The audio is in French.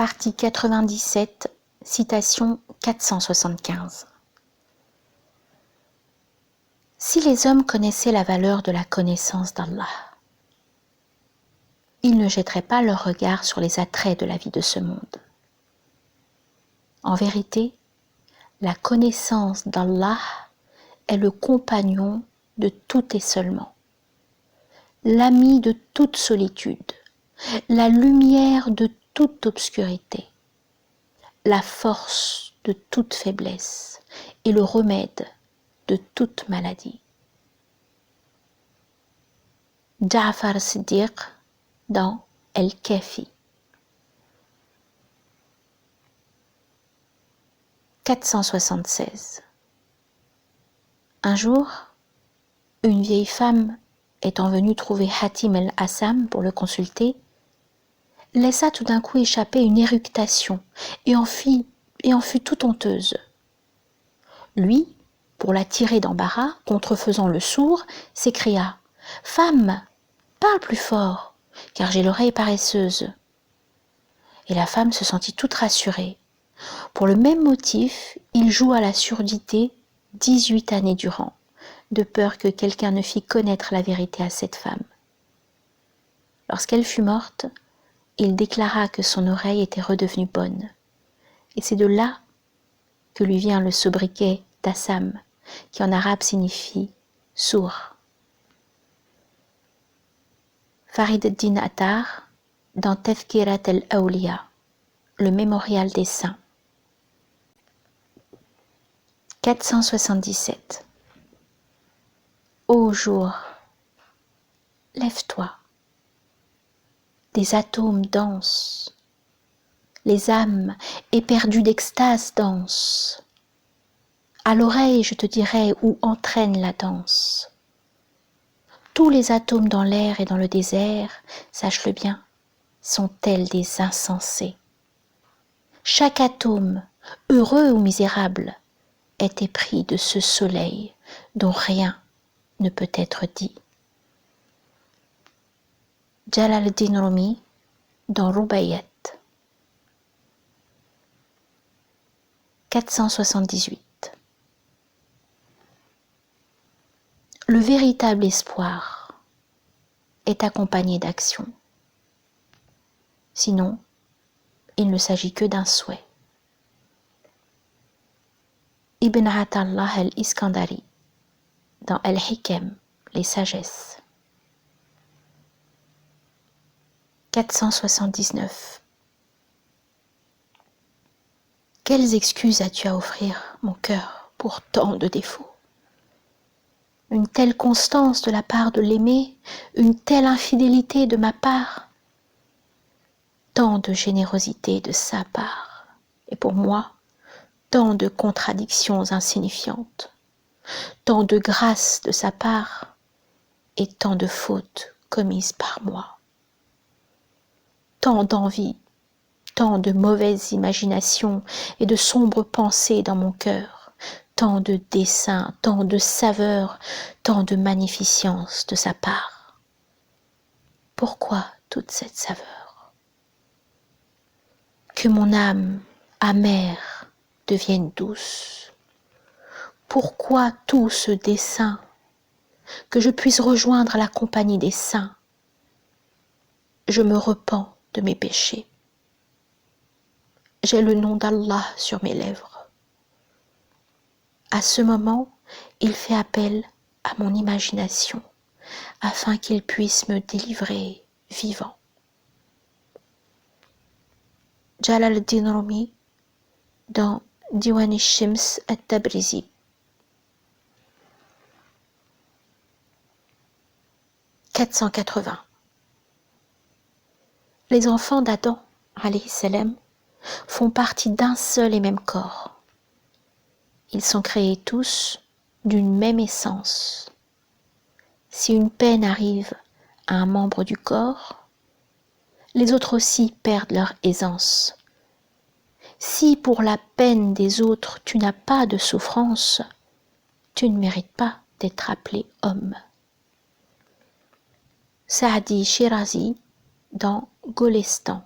Partie 97, citation 475. Si les hommes connaissaient la valeur de la connaissance d'Allah, ils ne jetteraient pas leur regard sur les attraits de la vie de ce monde. En vérité, la connaissance d'Allah est le compagnon de tout esseulement, l'ami de toute solitude, la lumière de toute obscurité, la force de toute faiblesse et le remède de toute maladie. Ja'far Siddiq dans Al-Kafi. 476. Un jour, une vieille femme étant venue trouver Hatim el-Assam pour le consulter, laissa tout d'un coup échapper une éructation et en fut tout honteuse. Lui, pour la tirer d'embarras, contrefaisant le sourd, s'écria « Femme, parle plus fort, car j'ai l'oreille paresseuse. » Et la femme se sentit toute rassurée. Pour le même motif, il joua la surdité 18 années durant, de peur que quelqu'un ne fît connaître la vérité à cette femme. Lorsqu'elle fut morte, il déclara que son oreille était redevenue bonne. Et c'est de là que lui vient le sobriquet d'Assam, qui en arabe signifie sourd. Farid ad-Din Attar, dans Tazkirat al-Awliya, le mémorial des saints. 477. Ô jour, lève-toi. Des atomes dansent, les âmes éperdues d'extase dansent. À l'oreille, je te dirai où entraîne la danse. Tous les atomes dans l'air et dans le désert, sache-le bien, sont tels des insensés. Chaque atome, heureux ou misérable, est épris de ce soleil dont rien ne peut être dit. Jalal ad-Din Rumi dans Rubaiyat. 478. Le véritable espoir est accompagné d'action. Sinon, il ne s'agit que d'un souhait. Ibn Atallah al-Iskandari dans Al-Hikam, les sagesses. 479. Quelles excuses as-tu à offrir, mon cœur, pour tant de défauts? Une telle constance de la part de l'aimé, une telle infidélité de ma part, tant de générosité de sa part, et pour moi, tant de contradictions insignifiantes, tant de grâce de sa part, et tant de fautes commises par moi. Tant d'envie, tant de mauvaises imaginations et de sombres pensées dans mon cœur, tant de desseins, tant de saveurs, tant de magnificence de sa part. Pourquoi toute cette saveur? Que mon âme amère devienne douce. Pourquoi tout ce dessein? Que je puisse rejoindre la compagnie des saints. Je me repens de mes péchés. J'ai le nom d'Allah sur mes lèvres. À ce moment, il fait appel à mon imagination afin qu'il puisse me délivrer vivant. Jalal ad-Din Rumi dans Diwan al-Shims al-Tabrizi. 480. Les enfants d'Adam, alayhi salam, font partie d'un seul et même corps. Ils sont créés tous d'une même essence. Si une peine arrive à un membre du corps, les autres aussi perdent leur aisance. Si pour la peine des autres tu n'as pas de souffrance, tu ne mérites pas d'être appelé homme. Saadi Shirazi dans Golestan.